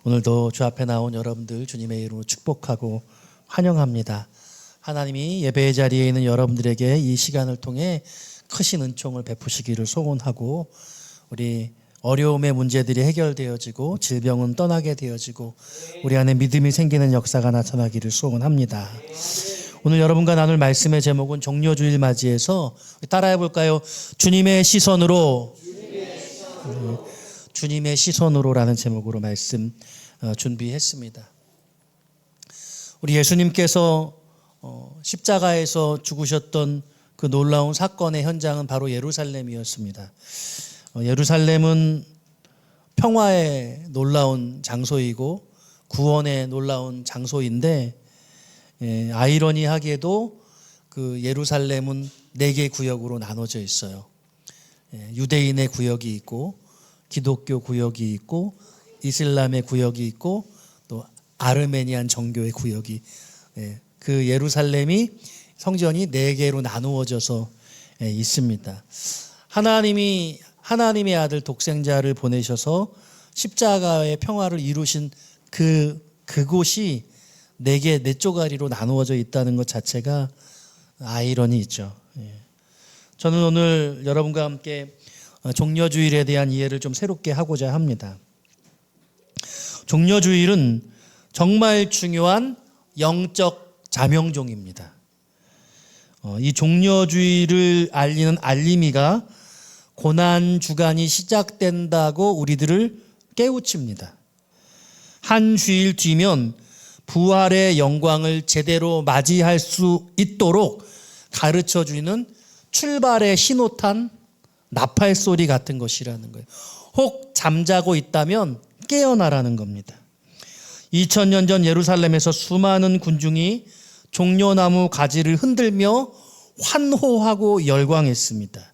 오늘도 주 앞에 나온 여러분들 주님의 이름으로 축복하고 환영합니다. 하나님이 예배의 자리에 있는 여러분들에게 이 시간을 통해 크신 은총을 베푸시기를 소원하고, 우리 어려움의 문제들이 해결되어지고 질병은 떠나게 되어지고 우리 안에 믿음이 생기는 역사가 나타나기를 소원합니다. 오늘 여러분과 나눌 말씀의 제목은 종려주일 맞이해서 따라해 볼까요? 주님의 시선으로, 주님의 시선으로라는 제목으로 말씀 준비했습니다. 우리 예수님께서 십자가에서 죽으셨던 그 놀라운 사건의 현장은 바로 예루살렘이었습니다. 예루살렘은 평화의 놀라운 장소이고 구원의 놀라운 장소인데, 아이러니하게도 그 예루살렘은 4개 구역으로 나눠져 있어요. 유대인의 구역이 있고, 기독교 구역이 있고, 이슬람의 구역이 있고, 또 아르메니안 정교의 구역이, 그 예루살렘이 성전이 4개로 나누어져서 있습니다. 하나님의 아들 독생자를 보내셔서 십자가의 평화를 이루신 그곳이 4쪼가리로 나누어져 있다는 것 자체가 아이러니죠. 저는 오늘 여러분과 함께 종려주일에 대한 이해를 좀 새롭게 하고자 합니다. 종려주일은 정말 중요한 영적 자명종입니다. 이 종려주일을 알리는 알림이가 고난 주간이 시작된다고 우리들을 깨우칩니다. 한 주일 뒤면 부활의 영광을 제대로 맞이할 수 있도록 가르쳐주는 출발의 신호탄, 나팔 소리 같은 것이라는 거예요. 혹 잠자고 있다면 깨어나라는 겁니다. 2000년 전 예루살렘에서 수많은 군중이 종려나무 가지를 흔들며 환호하고 열광했습니다.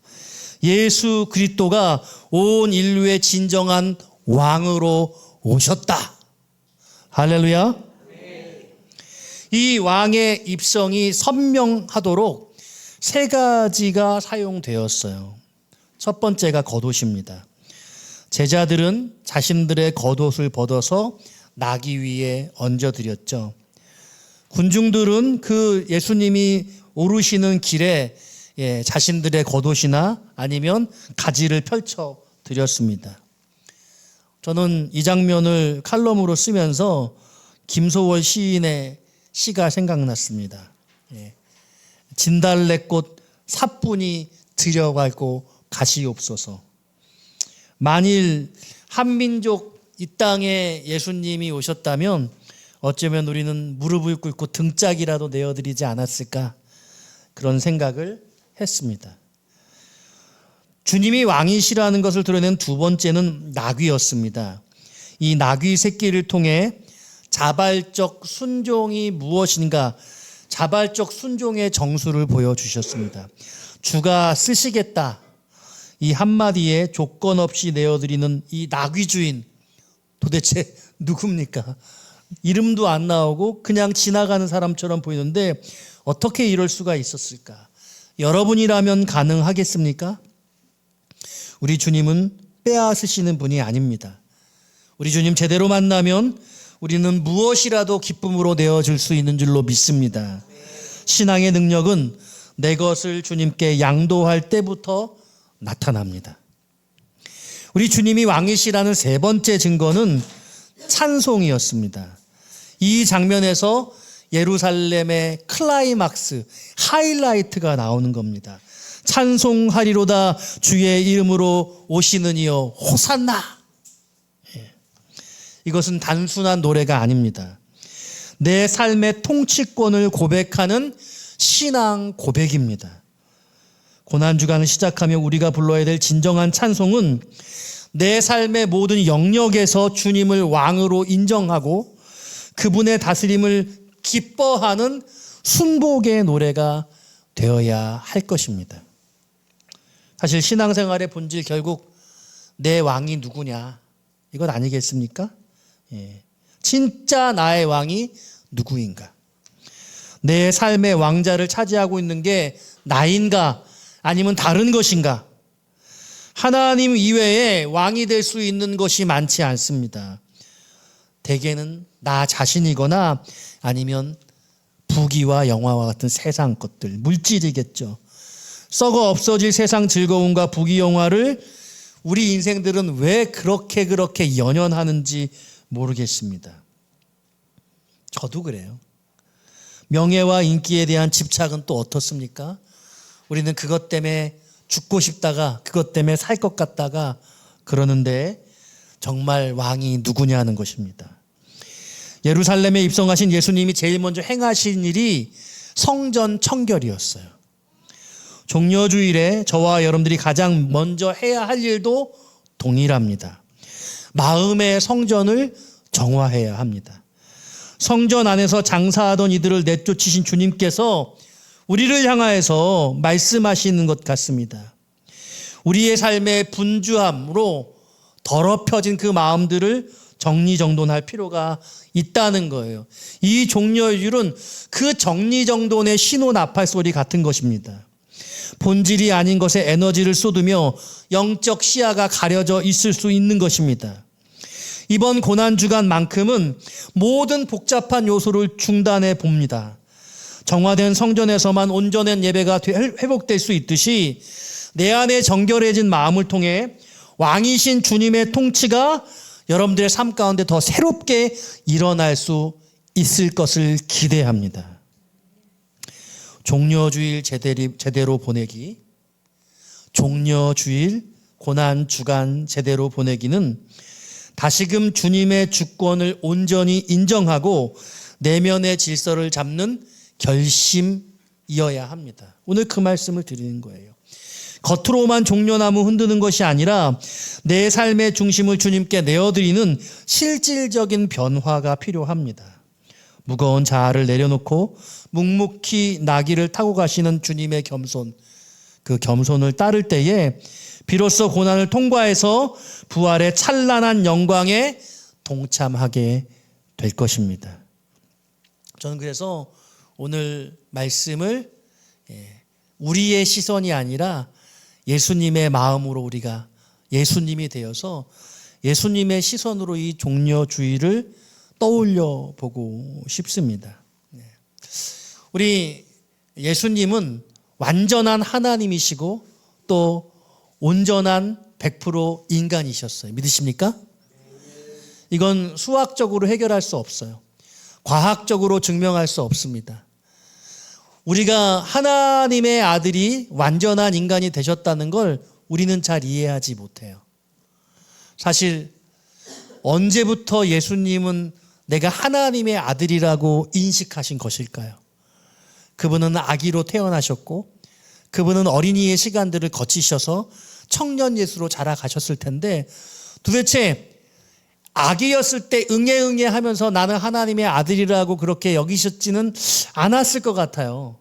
예수 그리스도가 온 인류의 진정한 왕으로 오셨다. 할렐루야. 이 왕의 입성이 선명하도록 3가지가 사용되었어요. 첫 번째가 겉옷입니다. 제자들은 자신들의 겉옷을 벗어서 나귀 위에 얹어드렸죠. 군중들은 그 예수님이 오르시는 길에 자신들의 겉옷이나 아니면 가지를 펼쳐 드렸습니다. 저는 이 장면을 칼럼으로 쓰면서 김소월 시인의 시가 생각났습니다. 진달래꽃 사뿐히 들여갈고 가시옵소서. 만일 한민족 이 땅에 예수님이 오셨다면 어쩌면 우리는 무릎을 꿇고 등짝이라도 내어드리지 않았을까, 그런 생각을 했습니다. 주님이 왕이시라는 것을 드러낸 2번째는 나귀였습니다. 이 나귀 새끼를 통해 자발적 순종이 무엇인가, 자발적 순종의 정수를 보여주셨습니다. 주가 쓰시겠다, 이 한마디에 조건 없이 내어드리는 이 나귀 주인, 도대체 누굽니까? 이름도 안 나오고 그냥 지나가는 사람처럼 보이는데 어떻게 이럴 수가 있었을까? 여러분이라면 가능하겠습니까? 우리 주님은 빼앗으시는 분이 아닙니다. 우리 주님 제대로 만나면 우리는 무엇이라도 기쁨으로 내어줄 수 있는 줄로 믿습니다. 신앙의 능력은 내 것을 주님께 양도할 때부터 나타납니다. 우리 주님이 왕이시라는 3번째 증거는 찬송이었습니다. 이 장면에서 예루살렘의 클라이막스, 하이라이트가 나오는 겁니다. 찬송하리로다 주의 이름으로 오시는 이여 호산나. 이것은 단순한 노래가 아닙니다. 내 삶의 통치권을 고백하는 신앙 고백입니다. 고난주간을 시작하며 우리가 불러야 될 진정한 찬송은 내 삶의 모든 영역에서 주님을 왕으로 인정하고 그분의 다스림을 기뻐하는 순복의 노래가 되어야 할 것입니다. 사실 신앙생활의 본질, 결국 내 왕이 누구냐, 이건 아니겠습니까? 진짜 나의 왕이 누구인가? 내 삶의 왕자를 차지하고 있는 게 나인가 아니면 다른 것인가? 하나님 이외에 왕이 될 수 있는 것이 많지 않습니다. 대개는 나 자신이거나 아니면 부귀와 영화와 같은 세상 것들, 물질이겠죠. 썩어 없어질 세상 즐거움과 부귀 영화를 우리 인생들은 왜 그렇게 연연하는지 모르겠습니다. 저도 그래요. 명예와 인기에 대한 집착은 또 어떻습니까? 우리는 그것 때문에 죽고 싶다가 그것 때문에 살 것 같다가 그러는데 정말 왕이 누구냐는 것입니다. 예루살렘에 입성하신 예수님이 제일 먼저 행하신 일이 성전 청결이었어요. 종려주일에 저와 여러분들이 가장 먼저 해야 할 일도 동일합니다. 마음의 성전을 정화해야 합니다. 성전 안에서 장사하던 이들을 내쫓으신 주님께서 우리를 향하여서 말씀하시는 것 같습니다. 우리의 삶의 분주함으로 더럽혀진 그 마음들을 정리정돈할 필요가 있다는 거예요. 이 종려주일은 그 정리정돈의 신호 나팔 소리 같은 것입니다. 본질이 아닌 것에 에너지를 쏟으며 영적 시야가 가려져 있을 수 있는 것입니다. 이번 고난주간만큼은 모든 복잡한 요소를 중단해 봅니다. 정화된 성전에서만 온전한 예배가 회복될 수 있듯이 내 안에 정결해진 마음을 통해 왕이신 주님의 통치가 여러분들의 삶 가운데 더 새롭게 일어날 수 있을 것을 기대합니다. 종려주일 제대로 보내기, 종려주일 고난주간 제대로 보내기는 다시금 주님의 주권을 온전히 인정하고 내면의 질서를 잡는 결심이어야 합니다. 오늘 그 말씀을 드리는 거예요. 겉으로만 종려나무 흔드는 것이 아니라 내 삶의 중심을 주님께 내어드리는 실질적인 변화가 필요합니다. 무거운 자아를 내려놓고 묵묵히 나귀를 타고 가시는 주님의 겸손, 그 겸손을 따를 때에 비로소 고난을 통과해서 부활의 찬란한 영광에 동참하게 될 것입니다. 저는 그래서 오늘 말씀을 우리의 시선이 아니라 예수님의 마음으로 우리가 예수님이 되어서 예수님의 시선으로 이 종려주일을 떠올려 보고 싶습니다. 우리 예수님은 완전한 하나님이시고 또 온전한 100% 인간이셨어요. 믿으십니까? 이건 수학적으로 해결할 수 없어요. 과학적으로 증명할 수 없습니다. 우리가 하나님의 아들이 완전한 인간이 되셨다는 걸 우리는 잘 이해하지 못해요. 사실 언제부터 예수님은 내가 하나님의 아들이라고 인식하신 것일까요? 그분은 아기로 태어나셨고 그분은 어린이의 시간들을 거치셔서 청년 예수로 자라가셨을 텐데 도대체 아기였을 때 응애 하면서 나는 하나님의 아들이라고 그렇게 여기셨지는 않았을 것 같아요.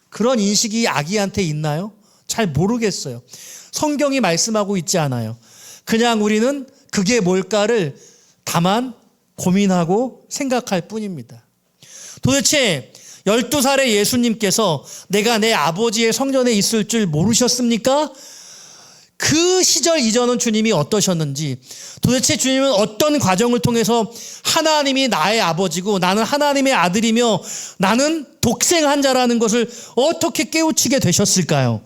그런 인식이 아기한테 있나요? 잘 모르겠어요. 성경이 말씀하고 있지 않아요. 그냥 우리는 그게 뭘까를 다만 고민하고 생각할 뿐입니다. 도대체 12살의 예수님께서 내가 내 아버지의 성전에 있을 줄 모르셨습니까? 그 시절 이전은 주님이 어떠셨는지, 도대체 주님은 어떤 과정을 통해서 하나님이 나의 아버지고 나는 하나님의 아들이며 나는 독생한 자라는 것을 어떻게 깨우치게 되셨을까요?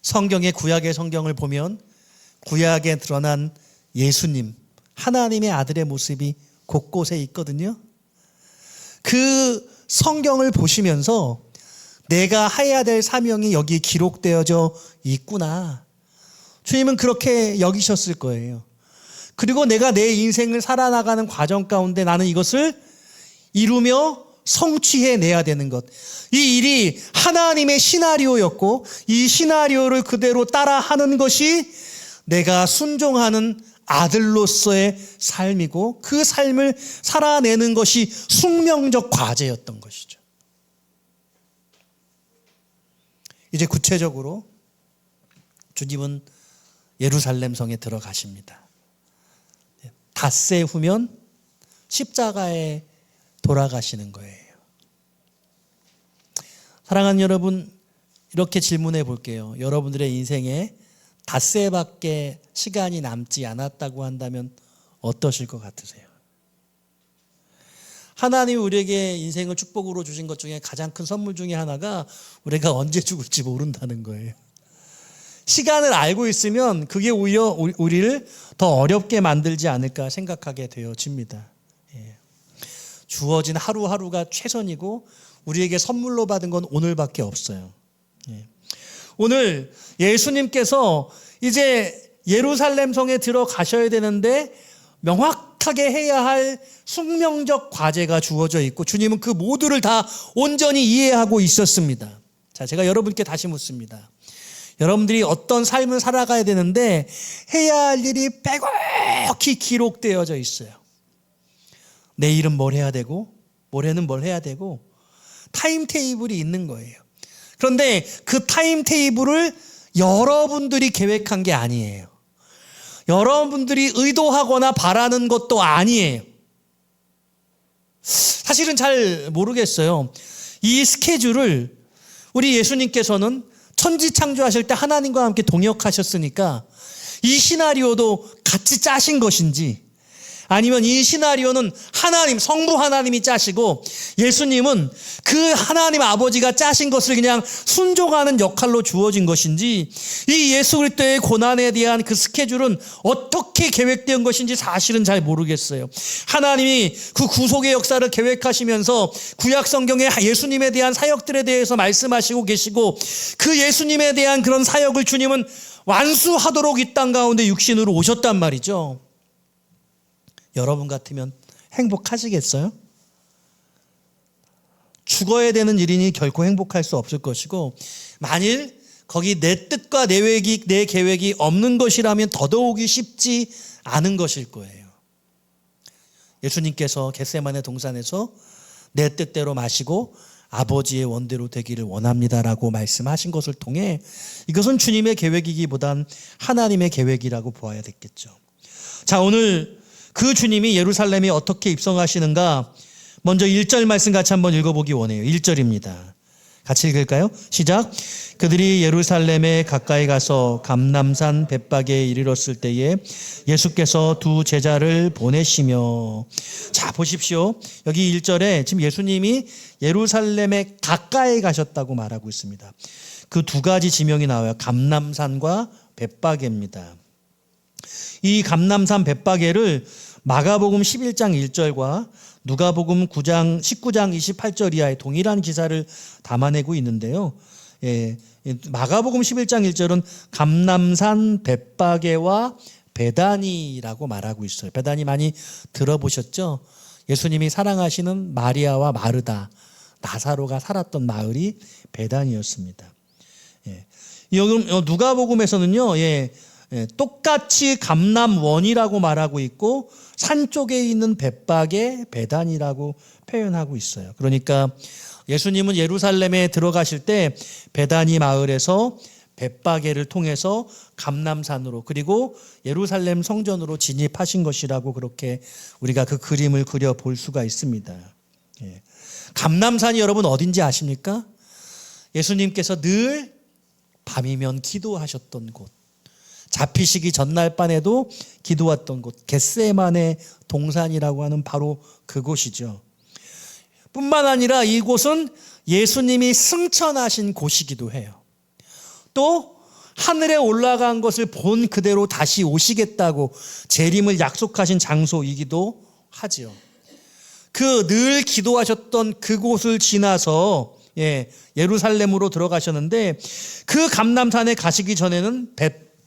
성경의 구약의 성경을 보면 구약에 드러난 예수님, 하나님의 아들의 모습이 곳곳에 있거든요. 그 성경을 보시면서 내가 해야 될 사명이 여기 기록되어져 있구나. 주님은 그렇게 여기셨을 거예요. 그리고 내가 내 인생을 살아나가는 과정 가운데 나는 이것을 이루며 성취해내야 되는 것. 이 일이 하나님의 시나리오였고 이 시나리오를 그대로 따라하는 것이 내가 순종하는 아들로서의 삶이고 그 삶을 살아내는 것이 숙명적 과제였던 것이죠. 이제 구체적으로 주님은 예루살렘 성에 들어가십니다. 닷새 후면 십자가에 돌아가시는 거예요. 사랑하는 여러분, 이렇게 질문해 볼게요. 여러분들의 인생에 닷새밖에 시간이 남지 않았다고 한다면 어떠실 것 같으세요? 하나님이 우리에게 인생을 축복으로 주신 것 중에 가장 큰 선물 중에 하나가 우리가 언제 죽을지 모른다는 거예요. 시간을 알고 있으면 그게 오히려 우리를 더 어렵게 만들지 않을까 생각하게 되어집니다. 주어진 하루하루가 최선이고 우리에게 선물로 받은 건 오늘밖에 없어요. 오늘 예수님께서 이제 예루살렘 성에 들어가셔야 되는데 명확하게 해야 할 숙명적 과제가 주어져 있고 주님은 그 모두를 다 온전히 이해하고 있었습니다. 자, 제가 여러분께 다시 묻습니다. 여러분들이 어떤 삶을 살아가야 되는데 해야 할 일이 빼곡히 기록되어져 있어요. 내일은 뭘 해야 되고 모레는 뭘 해야 되고 타임테이블이 있는 거예요. 그런데 그 타임테이블을 여러분들이 계획한 게 아니에요. 여러분들이 의도하거나 바라는 것도 아니에요. 사실은 잘 모르겠어요. 이 스케줄을 우리 예수님께서는 천지창조하실 때 하나님과 함께 동역하셨으니까 이 시나리오도 같이 짜신 것인지 아니면 이 시나리오는 하나님, 성부 하나님이 짜시고 예수님은 그 하나님 아버지가 짜신 것을 그냥 순종하는 역할로 주어진 것인지 이 예수 그리스도의 고난에 대한 그 스케줄은 어떻게 계획된 것인지 사실은 잘 모르겠어요. 하나님이 그 구속의 역사를 계획하시면서 구약 성경에 예수님에 대한 사역들에 대해서 말씀하시고 계시고 그 예수님에 대한 그런 사역을 주님은 완수하도록 이 땅 가운데 육신으로 오셨단 말이죠. 여러분 같으면 행복하시겠어요? 죽어야 되는 일이니 결코 행복할 수 없을 것이고 만일 거기 내 뜻과 내 계획이 없는 것이라면 더더욱이 쉽지 않은 것일 거예요. 예수님께서 겟세마네 동산에서 내 뜻대로 마시고 아버지의 원대로 되기를 원합니다라고 말씀하신 것을 통해 이것은 주님의 계획이기보단 하나님의 계획이라고 보아야 되겠죠. 자, 오늘 그 주님이 예루살렘에 어떻게 입성하시는가 먼저 1절 말씀 같이 한번 읽어보기 원해요. 1절입니다. 같이 읽을까요? 시작. 그들이 예루살렘에 가까이 가서 감람산 벳박에 이르렀을 때에 예수께서 두 제자를 보내시며 자 보십시오. 여기 1절에 지금 예수님이 예루살렘에 가까이 가셨다고 말하고 있습니다. 그 두 가지 지명이 나와요. 감람산과 벳박에입니다. 이 감람산 벳박에를 마가복음 11장 1절과 누가복음 19장 28절 이하의 동일한 기사를 담아내고 있는데요. 마가복음 11장 1절은 감람산 벳박에와 베다니라고 말하고 있어요. 베다니 많이 들어보셨죠? 예수님이 사랑하시는 마리아와 마르다, 나사로가 살았던 마을이 베다니였습니다. 누가복음에서는요, 똑같이 감람원이라고 말하고 있고 산 쪽에 있는 벳박에 베단이라고 표현하고 있어요. 그러니까 예수님은 예루살렘에 들어가실 때 베다니 마을에서 벳박에를 통해서 감람산으로 그리고 예루살렘 성전으로 진입하신 것이라고 그렇게 우리가 그 그림을 그려볼 수가 있습니다. 감람산이 여러분 어딘지 아십니까? 예수님께서 늘 밤이면 기도하셨던 곳, 잡히시기 전날 밤에도 기도했던 곳, 겟세마네 동산이라고 하는 바로 그곳이죠. 뿐만 아니라 이곳은 예수님이 승천하신 곳이기도 해요. 또 하늘에 올라간 것을 본 그대로 다시 오시겠다고 재림을 약속하신 장소이기도 하지요. 그 늘 기도하셨던 그곳을 지나서 예루살렘으로 들어가셨는데 그 감람산에 가시기 전에는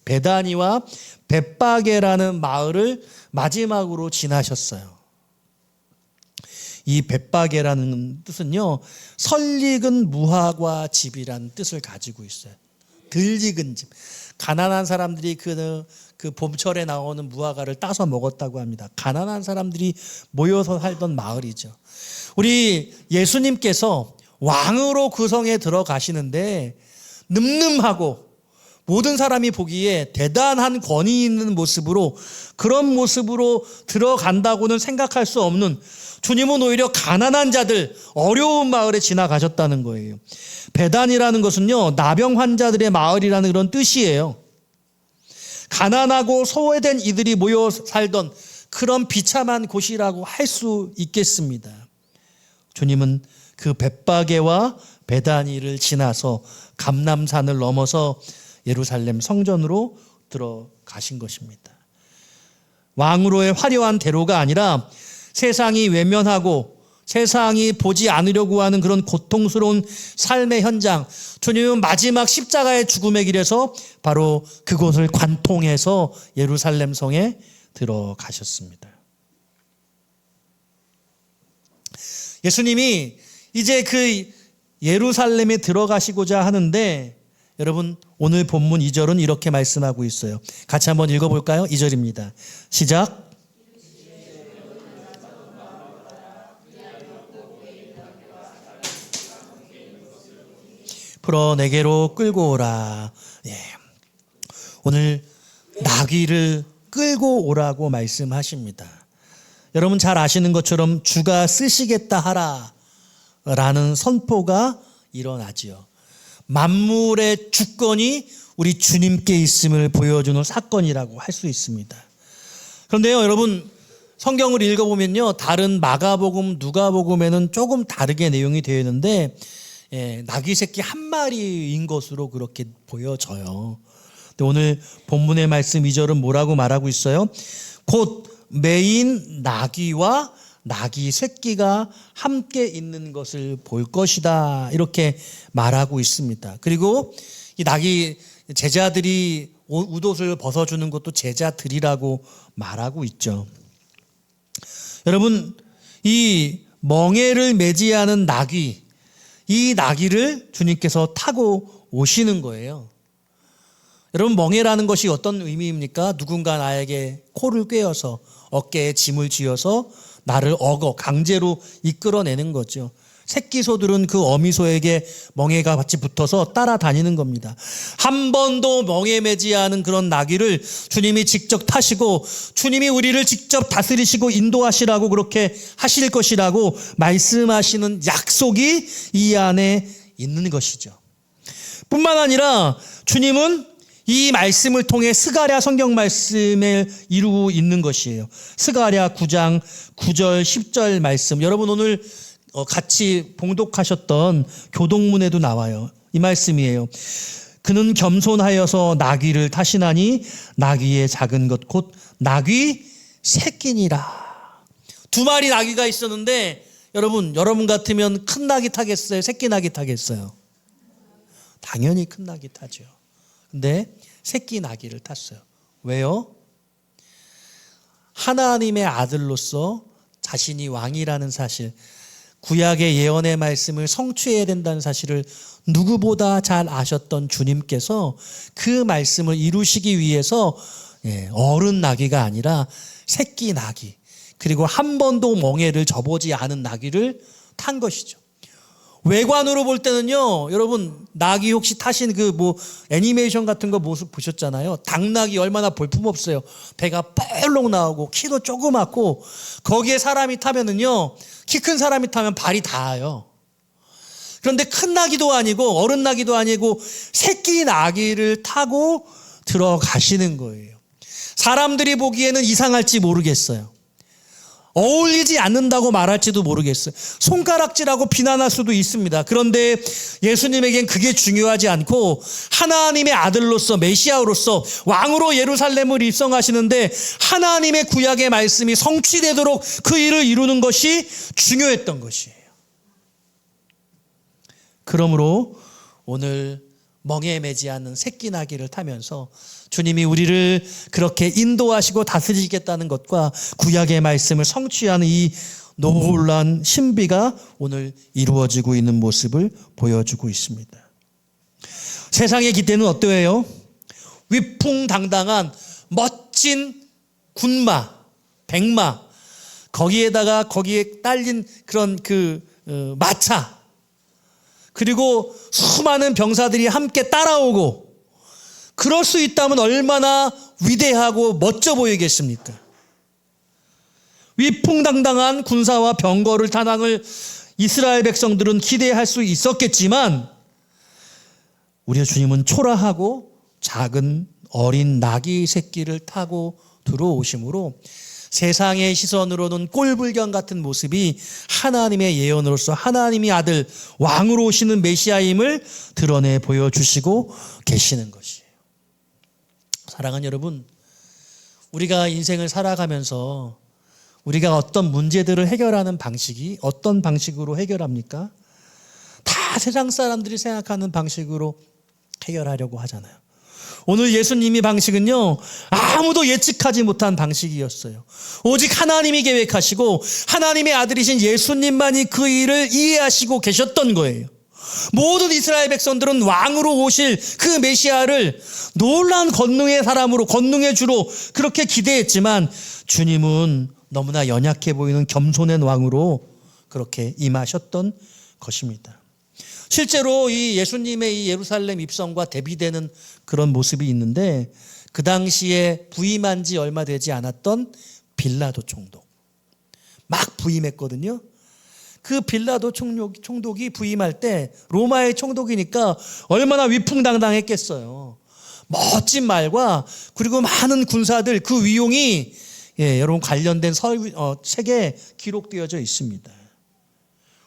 베다니와 벳박에라는 마을을 마지막으로 지나셨어요. 이 벳박에라는 뜻은요, 설익은 무화과 집이라는 뜻을 가지고 있어요. 덜 익은 집. 가난한 사람들이 그 봄철에 나오는 무화과를 따서 먹었다고 합니다. 가난한 사람들이 모여서 살던 마을이죠. 우리 예수님께서 왕으로 그 성에 들어가시는데 늠름하고 모든 사람이 보기에 대단한 권위 있는 모습으로 그런 모습으로 들어간다고는 생각할 수 없는 주님은 오히려 가난한 자들, 어려운 마을에 지나가셨다는 거예요. 베단이라는 것은요, 나병 환자들의 마을이라는 그런 뜻이에요. 가난하고 소외된 이들이 모여 살던 그런 비참한 곳이라고 할 수 있겠습니다. 주님은 그 벳바게와 베다니를 지나서 감람산을 넘어서 예루살렘 성전으로 들어가신 것입니다. 왕으로의 화려한 대로가 아니라 세상이 외면하고 세상이 보지 않으려고 하는 그런 고통스러운 삶의 현장, 주님은 마지막 십자가의 죽음의 길에서 바로 그곳을 관통해서 예루살렘 성에 들어가셨습니다. 예수님이 이제 그 예루살렘에 들어가시고자 하는데, 여러분 오늘 본문 2절은 이렇게 말씀하고 있어요. 같이 한번 읽어볼까요? 2절입니다. 시작. 풀어 내게로 끌고 오라. 예. 오늘 나귀를 끌고 오라고 말씀하십니다. 여러분 잘 아시는 것처럼 주가 쓰시겠다 하라 라는 선포가 일어나지요. 만물의 주권이 우리 주님께 있음을 보여주는 사건이라고 할 수 있습니다. 그런데요, 여러분 성경을 읽어보면요, 다른 마가복음, 누가복음에는 조금 다르게 내용이 되어 있는데 나귀 새끼 한 마리인 것으로 그렇게 보여져요. 근데 오늘 본문의 말씀 2절은 뭐라고 말하고 있어요? 곧 메인 나귀와 나귀 새끼가 함께 있는 것을 볼 것이다, 이렇게 말하고 있습니다. 그리고 이 나귀 제자들이 웃옷을 벗어주는 것도 제자들이라고 말하고 있죠. 여러분 이 멍에를 매지하는 나귀, 이 나귀를 주님께서 타고 오시는 거예요. 여러분 멍에라는 것이 어떤 의미입니까? 누군가 나에게 코를 꿰어서 어깨에 짐을 쥐어서 나를 강제로 이끌어내는 거죠. 새끼소들은 그 어미소에게 멍에가 같이 붙어서 따라다니는 겁니다. 한 번도 멍에 매지 않은 그런 나귀를 주님이 직접 타시고 주님이 우리를 직접 다스리시고 인도하시라고 그렇게 하실 것이라고 말씀하시는 약속이 이 안에 있는 것이죠. 뿐만 아니라 주님은 이 말씀을 통해 스가랴 성경 말씀을 이루고 있는 것이에요. 스가랴 9장 9절 10절 말씀, 여러분 오늘 같이 봉독하셨던 교동문에도 나와요. 이 말씀이에요. 그는 겸손하여서 나귀를 타시나니 나귀의 작은 것 곧 나귀 새끼니라. 두 마리 나귀가 있었는데 여러분 같으면 큰 나귀 타겠어요? 새끼 나귀 타겠어요? 당연히 큰 나귀 타죠. 근데 새끼 나귀를 탔어요. 왜요? 하나님의 아들로서 자신이 왕이라는 사실, 구약의 예언의 말씀을 성취해야 된다는 사실을 누구보다 잘 아셨던 주님께서 그 말씀을 이루시기 위해서 어른 나귀가 아니라 새끼 나귀, 그리고 한 번도 멍에를 져보지 않은 나귀를 탄 것이죠. 외관으로 볼 때는요, 여러분 나귀 혹시 타신 그 애니메이션 같은 거 모습 보셨잖아요. 당나귀 얼마나 볼품없어요. 배가 뻘록 나오고 키도 조그맣고, 거기에 사람이 타면은요, 키 큰 사람이 타면 발이 닿아요. 그런데 큰 나귀도 아니고 어른 나귀도 아니고 새끼 나귀를 타고 들어가시는 거예요. 사람들이 보기에는 이상할지 모르겠어요. 어울리지 않는다고 말할지도 모르겠어요. 손가락질하고 비난할 수도 있습니다. 그런데 예수님에겐 그게 중요하지 않고 하나님의 아들로서, 메시아로서 왕으로 예루살렘을 입성하시는데 하나님의 구약의 말씀이 성취되도록 그 일을 이루는 것이 중요했던 것이에요. 그러므로 오늘 멍에 매지 않는 새끼 나귀를 타면서 주님이 우리를 그렇게 인도하시고 다스리시겠다는 것과 구약의 말씀을 성취하는 이 놀라운 신비가 오늘 이루어지고 있는 모습을 보여주고 있습니다. 세상의 기대는 어떠해요? 위풍당당한 멋진 군마, 백마, 거기에 딸린 그런 마차, 그리고 수많은 병사들이 함께 따라오고, 그럴 수 있다면 얼마나 위대하고 멋져 보이겠습니까? 위풍당당한 군사와 병거를 탄항을 이스라엘 백성들은 기대할 수 있었겠지만, 우리의 주님은 초라하고 작은 어린 나귀 새끼를 타고 들어오심으로 세상의 시선으로는 꼴불견 같은 모습이 하나님의 예언으로서 하나님의 아들 왕으로 오시는 메시아임을 드러내 보여주시고 계시는 것이에요. 사랑하는 여러분, 우리가 인생을 살아가면서 우리가 어떤 문제들을 해결하는 방식이 어떤 방식으로 해결합니까? 다 세상 사람들이 생각하는 방식으로 해결하려고 하잖아요. 오늘 예수님의 방식은요, 아무도 예측하지 못한 방식이었어요. 오직 하나님이 계획하시고 하나님의 아들이신 예수님만이 그 일을 이해하시고 계셨던 거예요. 모든 이스라엘 백성들은 왕으로 오실 그 메시아를 놀라운 권능의 사람으로, 권능의 주로 그렇게 기대했지만 주님은 너무나 연약해 보이는 겸손한 왕으로 그렇게 임하셨던 것입니다. 실제로 이 예수님의 이 예루살렘 입성과 대비되는 그런 모습이 있는데, 그 당시에 부임한 지 얼마 되지 않았던 빌라도 총독 막 부임했거든요. 그 빌라도 총독이 부임할 때 로마의 총독이니까 얼마나 위풍당당했겠어요. 멋진 말과 그리고 많은 군사들, 그 위용이 여러분 관련된 책에 기록되어져 있습니다.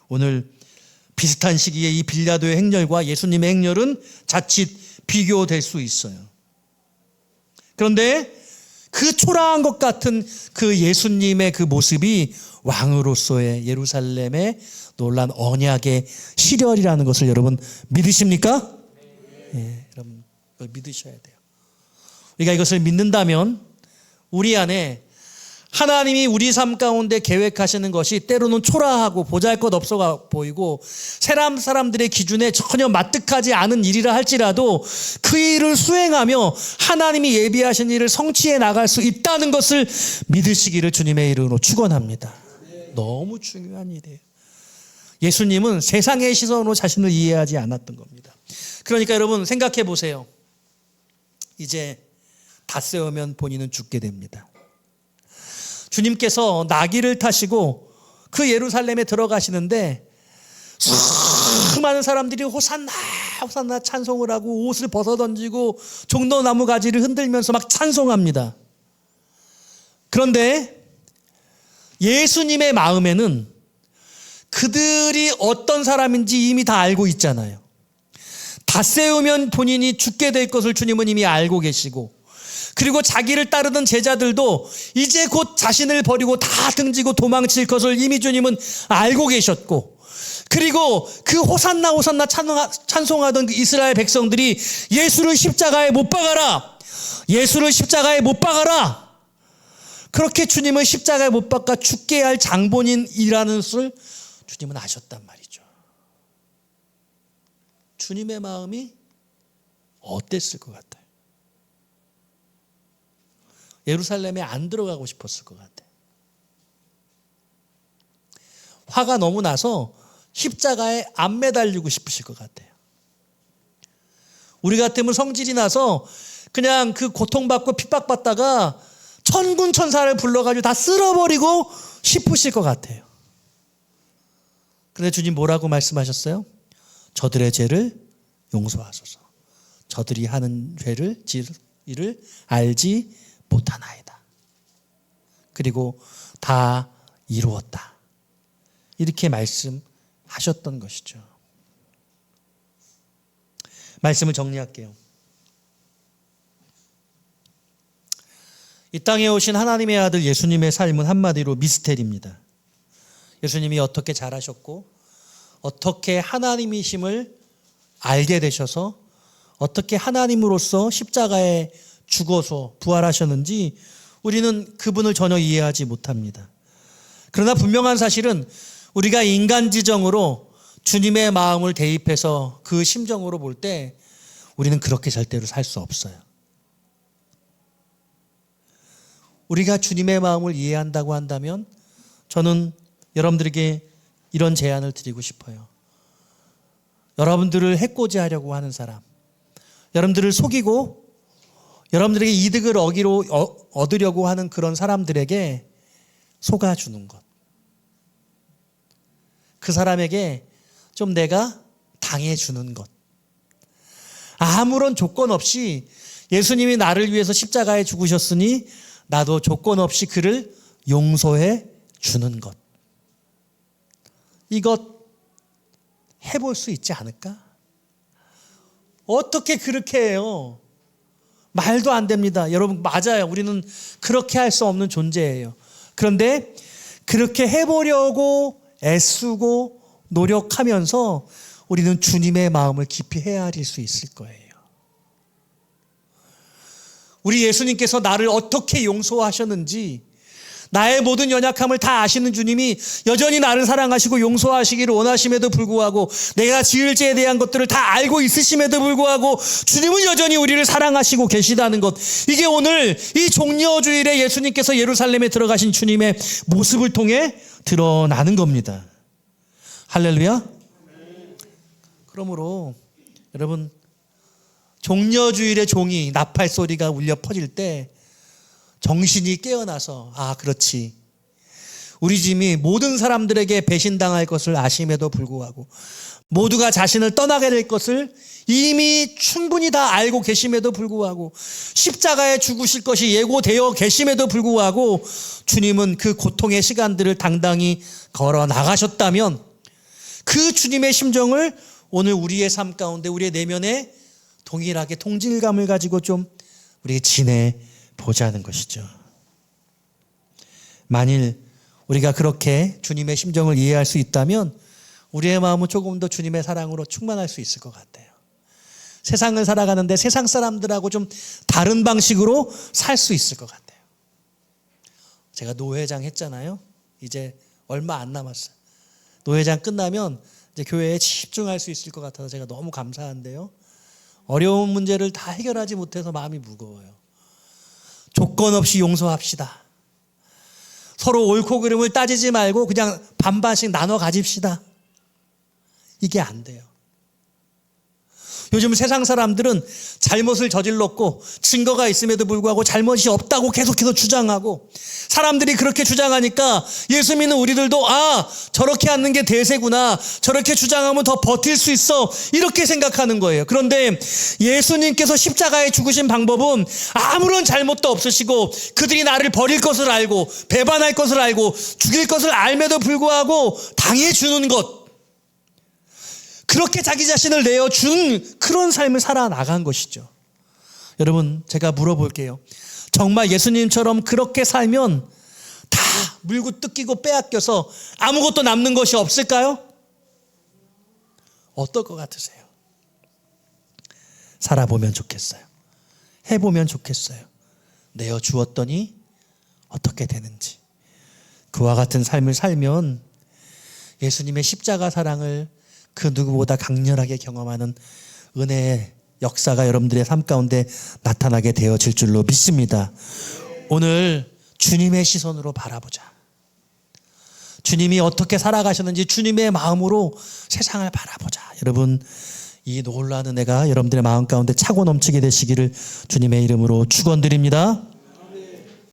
오늘 비슷한 시기에 이 빌라도의 행렬과 예수님의 행렬은 자칫 비교될 수 있어요. 그런데 그 초라한 것 같은 그 예수님의 그 모습이 왕으로서의 예루살렘의 놀란 언약의 시렬이라는 것을 여러분 믿으십니까? 네, 여러분 이걸 믿으셔야 돼요. 우리가 이것을 믿는다면 우리 안에 하나님이 우리 삶 가운데 계획하시는 것이 때로는 초라하고 보잘것없어 보이고 세상 사람들의 기준에 전혀 납득하지 않은 일이라 할지라도 그 일을 수행하며 하나님이 예비하신 일을 성취해 나갈 수 있다는 것을 믿으시기를 주님의 이름으로 축원합니다. 너무 중요한 일이에요. 예수님은 세상의 시선으로 자신을 이해하지 않았던 겁니다. 그러니까 여러분 생각해 보세요. 이제 다 세우면 본인은 죽게 됩니다. 주님께서 나귀를 타시고 그 예루살렘에 들어가시는데 수많은 사람들이 호산나 호산나 찬송을 하고 옷을 벗어던지고 종려나무 가지를 흔들면서 막 찬송합니다. 그런데 예수님의 마음에는 그들이 어떤 사람인지 이미 다 알고 있잖아요. 다 세우면 본인이 죽게 될 것을 주님은 이미 알고 계시고, 그리고 자기를 따르던 제자들도 이제 곧 자신을 버리고 다 등지고 도망칠 것을 이미 주님은 알고 계셨고, 그리고 그 호산나 호산나 찬송하던 그 이스라엘 백성들이 예수를 십자가에 못 박아라, 예수를 십자가에 못 박아라, 그렇게 주님을 십자가에 못 박아 죽게 할 장본인이라는 것을 주님은 아셨단 말이죠. 주님의 마음이 어땠을 것 같아요? 예루살렘에 안 들어가고 싶었을 것 같아요. 화가 너무 나서 십자가에 안 매달리고 싶으실 것 같아요. 우리 같으면 성질이 나서 그냥 그 고통받고 핍박받다가 천군 천사를 불러가지고 다 쓸어버리고 싶으실 것 같아요. 그런데 주님 뭐라고 말씀하셨어요? 저들의 죄를 용서하소서. 저들이 하는 죄를 이를 알지 못하나이다. 그리고 다 이루었다. 이렇게 말씀하셨던 것이죠. 말씀을 정리할게요. 이 땅에 오신 하나님의 아들 예수님의 삶은 한마디로 미스테리입니다. 예수님이 어떻게 자라셨고 어떻게 하나님이심을 알게 되셔서 어떻게 하나님으로서 십자가에 죽어서 부활하셨는지 우리는 그분을 전혀 이해하지 못합니다. 그러나 분명한 사실은 우리가 인간 지정으로 주님의 마음을 대입해서 그 심정으로 볼 때 우리는 그렇게 절대로 살 수 없어요. 우리가 주님의 마음을 이해한다고 한다면 저는 여러분들에게 이런 제안을 드리고 싶어요. 여러분들을 해코지하려고 하는 사람, 여러분들을 속이고 여러분들에게 이득을 얻으려고 하는 그런 사람들에게 속아주는 것, 그 사람에게 좀 내가 당해주는 것, 아무런 조건 없이 예수님이 나를 위해서 십자가에 죽으셨으니 나도 조건 없이 그를 용서해 주는 것. 이것 해볼 수 있지 않을까? 어떻게 그렇게 해요? 말도 안 됩니다. 여러분, 맞아요. 우리는 그렇게 할 수 없는 존재예요. 그런데 그렇게 해보려고 애쓰고 노력하면서 우리는 주님의 마음을 깊이 헤아릴 수 있을 거예요. 우리 예수님께서 나를 어떻게 용서하셨는지, 나의 모든 연약함을 다 아시는 주님이 여전히 나를 사랑하시고 용서하시기를 원하심에도 불구하고, 내가 지을 죄에 대한 것들을 다 알고 있으심에도 불구하고 주님은 여전히 우리를 사랑하시고 계시다는 것, 이게 오늘 이 종려주일에 예수님께서 예루살렘에 들어가신 주님의 모습을 통해 드러나는 겁니다. 할렐루야. 그러므로 여러분, 종려주일의 종이 나팔 소리가 울려 퍼질 때 정신이 깨어나서, 아, 그렇지, 우리 주님이 모든 사람들에게 배신당할 것을 아심에도 불구하고, 모두가 자신을 떠나게 될 것을 이미 충분히 다 알고 계심에도 불구하고, 십자가에 죽으실 것이 예고되어 계심에도 불구하고 주님은 그 고통의 시간들을 당당히 걸어 나가셨다면, 그 주님의 심정을 오늘 우리의 삶 가운데, 우리의 내면에 동일하게 동질감을 가지고 좀 우리 지내보자는 것이죠. 만일 우리가 그렇게 주님의 심정을 이해할 수 있다면 우리의 마음은 조금 더 주님의 사랑으로 충만할 수 있을 것 같아요. 세상을 살아가는데 세상 사람들하고 좀 다른 방식으로 살 수 있을 것 같아요. 제가 노회장 했잖아요. 이제 얼마 안 남았어요. 노회장 끝나면 이제 교회에 집중할 수 있을 것 같아서 제가 너무 감사한데요. 어려운 문제를 다 해결하지 못해서 마음이 무거워요. 조건 없이 용서합시다. 서로 옳고 그름을 따지지 말고 그냥 반반씩 나눠 가집시다. 이게 안 돼요. 요즘 세상 사람들은 잘못을 저질렀고 증거가 있음에도 불구하고 잘못이 없다고 계속해서 주장하고, 사람들이 그렇게 주장하니까 예수 믿는 우리들도, 아, 저렇게 하는 게 대세구나, 저렇게 주장하면 더 버틸 수 있어, 이렇게 생각하는 거예요. 그런데 예수님께서 십자가에 죽으신 방법은 아무런 잘못도 없으시고 그들이 나를 버릴 것을 알고 배반할 것을 알고 죽일 것을 알면도 불구하고 당해주는 것, 그렇게 자기 자신을 내어준 그런 삶을 살아나간 것이죠. 여러분, 제가 물어볼게요. 정말 예수님처럼 그렇게 살면 다 물고 뜯기고 빼앗겨서 아무것도 남는 것이 없을까요? 어떨 것 같으세요? 살아보면 좋겠어요. 해보면 좋겠어요. 내어주었더니 어떻게 되는지. 그와 같은 삶을 살면 예수님의 십자가 사랑을 그 누구보다 강렬하게 경험하는 은혜의 역사가 여러분들의 삶 가운데 나타나게 되어질 줄로 믿습니다. 오늘 주님의 시선으로 바라보자. 주님이 어떻게 살아가셨는지 주님의 마음으로 세상을 바라보자. 여러분, 이 놀라운 은혜가 여러분들의 마음 가운데 차고 넘치게 되시기를 주님의 이름으로 축원드립니다.